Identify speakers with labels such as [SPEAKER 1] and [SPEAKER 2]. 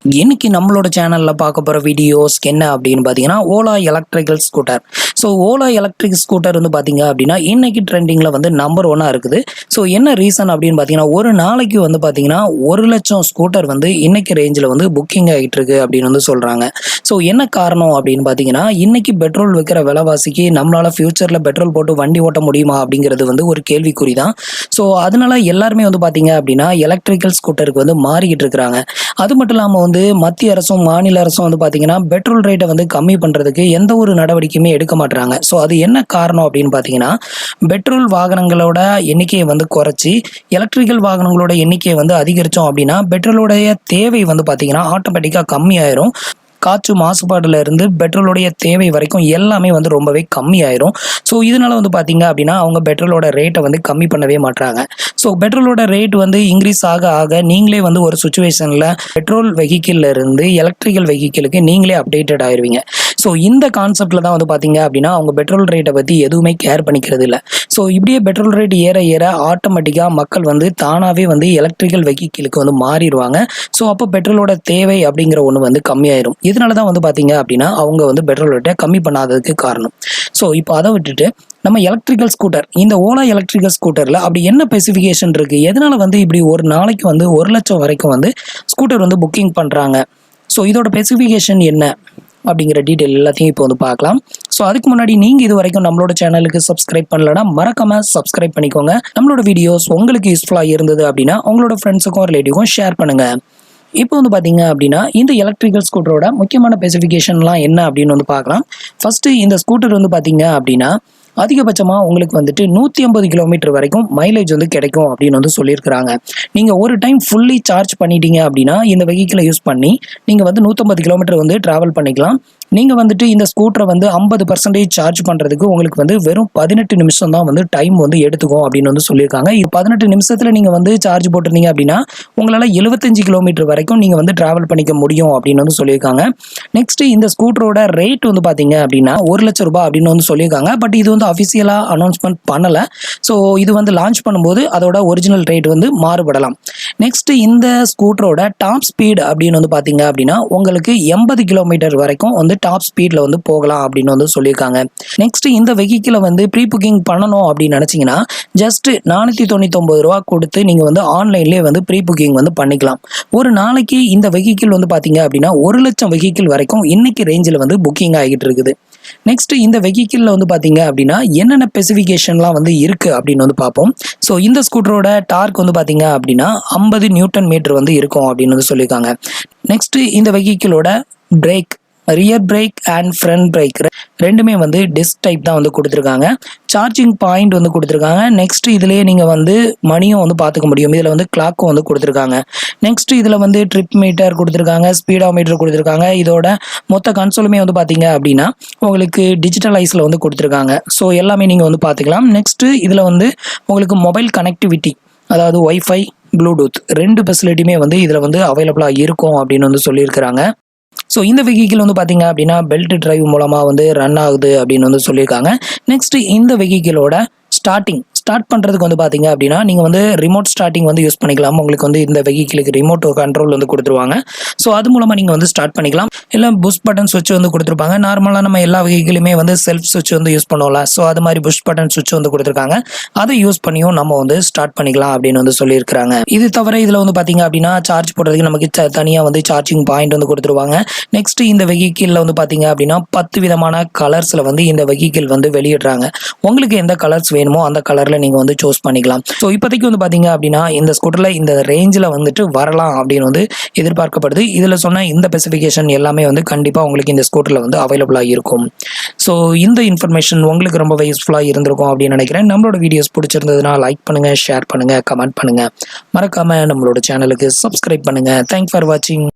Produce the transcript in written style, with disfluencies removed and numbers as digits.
[SPEAKER 1] இன்னைக்கு நம்மளோட சேனல்ல பார்க்க போற வீடியோஸ் என்ன அப்படின்னு பாத்தீங்கன்னா Ola electrical scooter. So Ola electric scooter வந்து பாத்தீங்க அப்படின்னா இன்னைக்கு ட்ரெண்டிங்ல வந்து நம்பர் 1 இருக்குது. ஸோ என்ன ரீசன் அப்படின்னு பாத்தீங்கன்னா ஒரு நாளைக்கு வந்து பாத்தீங்கன்னா 1,00,000 ஸ்கூட்டர் வந்து இன்னைக்கு ரேஞ்சில் வந்து புக்கிங் ஆகிட்டு இருக்கு அப்படின்னு வந்து சொல்றாங்க. ஸோ என்ன காரணம் அப்படின்னு பாத்தீங்கன்னா இன்னைக்கு பெட்ரோல் விற்கிற விலைவாசிக்கு நம்மளால ஃபியூச்சர்ல பெட்ரோல் போட்டு வண்டி ஓட்ட முடியுமா அப்படிங்கிறது வந்து ஒரு கேள்விக்குறி தான். ஸோ அதனால எல்லாருமே வந்து பாத்தீங்க அப்படின்னா எலக்ட்ரிக்கல் ஸ்கூட்டருக்கு வந்து மாறிக்கிட்டு இருக்கிறாங்க. அது மட்டும் இல்லாமல் வந்து மத்திய அரசும் மாநில அரசும் வந்து பார்த்தீங்கன்னா பெட்ரோல் ரேட்டை வந்து கம்மி பண்ணுறதுக்கு எந்த ஒரு நடவடிக்கையுமே எடுக்க மாட்டாங்க. ஸோ அது என்ன காரணம் அப்படின்னு பார்த்தீங்கன்னா பெட்ரோல் வாகனங்களோட எண்ணிக்கையை வந்து குறைச்சி எலக்ட்ரிக்கல் வாகனங்களோட எண்ணிக்கையை வந்து அதிகரித்தோம் அப்படின்னா பெட்ரோலுடைய தேவை வந்து பார்த்தீங்கன்னா ஆட்டோமேட்டிக்காக கம்மியாயிரும். காற்று மாசுபாடுல இருந்து பெட்ரோலுடைய தேவை வரைக்கும் எல்லாமே வந்து ரொம்பவே கம்மியாயிரும். ஸோ இதனால வந்து பார்த்தீங்க அப்படின்னா அவங்க பெட்ரோலோட ரேட்டை வந்து கம்மி பண்ணவே மாட்டாங்க. ஸோ பெட்ரோலோட ரேட் வந்து இன்க்ரீஸ் ஆக ஆக நீங்களே வந்து ஒரு சுச்சுவேஷனில் பெட்ரோல் வெஹிக்கிள்ல இருந்து எலக்ட்ரிக்கல் வெஹிக்கிளுக்கு நீங்களே அப்டேட்டட் ஆயிடுவீங்க. ஸோ இந்த கான்செப்ட்ல தான் வந்து பார்த்தீங்க அப்படின்னா அவங்க பெட்ரோல் ரேட்டை பற்றி எதுவுமே கேர் பண்ணிக்கிறது இல்லை. ஸோ இப்படியே பெட்ரோல் ரேட் ஏற ஏற ஆட்டோமேட்டிக்காக மக்கள் வந்து தானாகவே வந்து எலக்ட்ரிக்கல் வெஹிக்கிளுக்கு வந்து மாறிடுவாங்க. ஸோ அப்போ பெட்ரோலோட தேவை அப்படிங்கிற ஒன்று வந்து கம்மியாயிரும். இதனால தான் வந்து பார்த்தீங்க அப்படின்னா அவங்க வந்து பெட்ரோல் ரேட்டை கம்மி பண்ணாததுக்கு காரணம். ஸோ இப்போ அதை விட்டுட்டு நம்ம எலக்ட்ரிக்கல் ஸ்கூட்டர் இந்த ஓலா எலக்ட்ரிக்கல் ஸ்கூட்டரில் அப்படி என்ன ஸ்பெசிஃபிகேஷன் இருக்குது, எதனால வந்து இப்படி ஒரு நாளைக்கு வந்து 1,00,000 வரைக்கும் வந்து ஸ்கூட்டர் வந்து புக்கிங் பண்ணுறாங்க, ஸோ இதோட ஸ்பெசிஃபிகேஷன் என்ன அப்படிங்கிற டீட்டெயில் எல்லாத்தையும் இப்போ வந்து பார்க்கலாம். ஸோ அதுக்கு முன்னாடி நீங்கள் இது வரைக்கும் நம்மளோட சேனலுக்கு சப்ஸ்கிரைப் பண்ணலன்னா மறக்காமல் சப்ஸ்கிரைப் பண்ணிக்கோங்க. நம்மளோட வீடியோஸ் உங்களுக்கு யூஸ்ஃபுல்லாக இருந்தது அப்படின்னா உங்களோட ஃப்ரெண்ட்ஸுக்கும் ரிலேட்டிவ்க்கும் ஷேர் பண்ணுங்கள். இப்போ வந்து பார்த்தீங்க அப்படின்னா இந்த எலக்ட்ரிக்கல் ஸ்கூட்டரோட முக்கியமான ஸ்பெசிஃபிகேஷன்லாம் என்ன அப்படின்னு வந்து பார்க்கலாம். ஃபர்ஸ்ட்டு இந்த ஸ்கூட்டர் வந்து பார்த்தீங்க அப்படின்னா அதிகபட்சமாக உங்களுக்கு வந்துட்டு 150 கிலோமீட்டர் வரைக்கும் மைலேஜ் வந்து கிடைக்கும் அப்படின்னு வந்து சொல்லியிருக்கிறாங்க. நீங்கள் ஒரு டைம் ஃபுல்லி சார்ஜ் பண்ணிட்டீங்க அப்படின்னா இந்த வெஹிக்கிளை யூஸ் பண்ணி நீங்கள் வந்து 150 கிலோமீட்டர் வந்து ட்ராவல் பண்ணிக்கலாம். நீங்கள் வந்துட்டு இந்த ஸ்கூட்டரை வந்து 50% சார்ஜ் பண்ணுறதுக்கு உங்களுக்கு வந்து வெறும் 18 நிமிஷம் தான் வந்து டைம் வந்து எடுத்துக்கும் அப்படின்னு வந்து சொல்லியிருக்காங்க. இது 18 நிமிஷத்தில் நீங்கள் வந்து சார்ஜ் போட்டிருந்தீங்க அப்படின்னா உங்களால் 75 கிலோமீட்டர் வரைக்கும் நீங்கள் வந்து ட்ராவல் பண்ணிக்க முடியும் அப்படின்னு வந்து சொல்லியிருக்காங்க. நெக்ஸ்ட் இந்த ஸ்கூட்டரோட ரேட் வந்து பார்த்தீங்க அப்படின்னா 1,00,000 ரூபாய் அப்படின்னு வந்து சொல்லியிருக்காங்க. பட் இது வந்து அஃபிஷியலாக அனௌன்ஸ்மெண்ட் பண்ணலை. ஸோ இது வந்து லான்ச் பண்ணும்போது அதோட ஒரிஜினல் ரேட் வந்து மாறுபடலாம். நெக்ஸ்ட் இந்த ஸ்கூட்டரோட டாப் ஸ்பீட் அப்படின்னு வந்து பார்த்தீங்க அப்படின்னா உங்களுக்கு 80 கிலோமீட்டர் வரைக்கும் வந்து டாப் ஸ்பீட்ல வந்து போகலாம் அப்படின்னு வந்து சொல்லியிருக்காங்க. நெக்ஸ்ட் இந்த வெஹிக்கிளை வந்து ப்ரீ புக்கிங் பண்ணணும் அப்படின்னு நினைச்சீங்கன்னா ஜஸ்ட் 499 ரூபா கொடுத்து நீங்க வந்து ஆன்லைன்லேயே வந்து ப்ரீ புக்கிங் வந்து பண்ணிக்கலாம். ஒரு நாளைக்கு இந்த வெஹிக்கிள் வந்து பாத்தீங்க அப்படின்னா 1,00,000 வெஹிக்கிள் வரைக்கும் இன்னைக்கு ரேஞ்சில் வந்து புக்கிங் ஆகிட்டு இருக்குது. நெக்ஸ்ட் இந்த வெஹிக்கிள்ல வந்து பாத்தீங்க அப்படின்னா என்னென்ன ஸ்பெசிஃபிகேஷன்லாம் வந்து இருக்கு அப்படின்னு வந்து பார்ப்போம். ஸோ இந்த ஸ்கூட்டரோட டார்க் வந்து பாத்தீங்க அப்படின்னா 50 நியூட்டன் மீட்டர் வந்து இருக்கும் அப்படின்னு வந்து சொல்லியிருக்காங்க. நெக்ஸ்ட் இந்த வெஹிக்கிளோட brake rear brake and front brake ரெண்டுமே வந்து டிஸ்க் டைப் தான் வந்து கொடுத்துருக்காங்க. சார்ஜிங் பாயிண்ட் வந்து கொடுத்துருக்காங்க. நெக்ஸ்ட் இதுலேயே நீங்கள் வந்து மணியும் வந்து பார்த்துக்க முடியும். இதில் வந்து கிளாக்கும் வந்து கொடுத்துருக்காங்க. நெக்ஸ்ட் இதில் வந்து ட்ரிப் மீட்டர் கொடுத்துருக்காங்க, ஸ்பீடா மீட்டர் கொடுத்துருக்காங்க. இதோட மொத்த கன்சோலுமே வந்து பார்த்தீங்க அப்படின்னா உங்களுக்கு டிஜிட்டலைஸில் வந்து கொடுத்துருக்காங்க. ஸோ எல்லாமே நீங்கள் வந்து பார்த்துக்கலாம். நெக்ஸ்ட் இதில் வந்து உங்களுக்கு மொபைல் கனெக்டிவிட்டி அதாவது ஒய்ஃபை ப்ளூடூத் 2 ஃபெசிலிட்டியுமே வந்து இதில் வந்து அவைலபிளாக இருக்கும் அப்படின்னு வந்து சொல்லியிருக்கிறாங்க. ஸோ இந்த வெஹிக்கிள் வந்து பார்த்தீங்க அப்படின்னா பெல்ட் டிரைவ் மூலமாக வந்து ரன் ஆகுது அப்படின்னு வந்து சொல்லியிருக்காங்க. நெக்ஸ்ட் இந்த வெஹிக்கிளோட ஸ்டார்ட் பண்ணுறதுக்கு வந்து பார்த்தீங்க அப்படின்னா நீங்கள் வந்து ரிமோட் ஸ்டார்டிங் வந்து யூஸ் பண்ணிக்கலாம். உங்களுக்கு வந்து இந்த வெஹிக்கிளுக்கு ரிமோட் கண்ட்ரோல் வந்து கொடுத்துருவாங்க. ஸோ அது மூலமாக நீங்கள் வந்து ஸ்டார்ட் பண்ணிக்கலாம். இல்லை புஷ் பட்டன் சுவிட்ச் வந்து கொடுத்துருப்பாங்க. நார்மலாக நம்ம எல்லா வெஹிக்கிளுமே வந்து செல்ஃப் சுவிட்ச் வந்து யூஸ் பண்ணுவோம்ல, ஸோ அது மாதிரி புஷ் பட்டன் சுவிட்ச் வந்து கொடுத்துருக்காங்க. அதை யூஸ் பண்ணியும் நம்ம வந்து ஸ்டார்ட் பண்ணிக்கலாம் அப்படின்னு வந்து சொல்லியிருக்காங்க. இது தவிர இதில் வந்து பார்த்தீங்க அப்படின்னா சார்ஜ் போடுறதுக்கு நமக்கு தனியாக வந்து சார்ஜிங் பாயிண்ட் வந்து கொடுத்துருவாங்க. நெக்ஸ்ட் இந்த வெஹிக்கிளில் வந்து பார்த்தீங்க அப்படின்னா 10 விதமான கலர்ஸில் வந்து இந்த வெஹிக்கிள் வந்து வெளியிடுறாங்க. உங்களுக்கு எந்த கலர்ஸ் வேணுமோ அந்த கலரில் நீங்கள் வந்து சூஸ் பண்ணிக்கலாம். ஸோ இப்போதைக்கு வந்து பார்த்தீங்க அப்படின்னா இந்த ஸ்கூட்டரில் இந்த ரேஞ்சில் வந்துட்டு வரலாம் அப்படின்னு வந்து எதிர்பார்க்கப்படுது. இதில் சொன்ன இந்த ஸ்பெசிஃபிகேஷன் எல்லாமே வந்து கண்டிப்பாக உங்களுக்கு இந்த ஸ்கூட்டரில் வந்து அவைலபிளாக இருக்கும். ஸோ இந்த இன்ஃபர்மேஷன் உங்களுக்கு ரொம்ப யூஸ்ஃபுல்லாக இருந்திருக்கும் அப்படின்னு நினைக்கிறேன். நம்மளோட வீடியோஸ் பிடிச்சிருந்ததுன்னா லைக் பண்ணுங்கள், ஷேர் பண்ணுங்கள், கமெண்ட் பண்ணுங்கள். மறக்காமல் நம்மளோட சேனலுக்கு சப்ஸ்கிரைப் பண்ணுங்கள். தேங்க்ஸ் ஃபார் வாட்சிங்.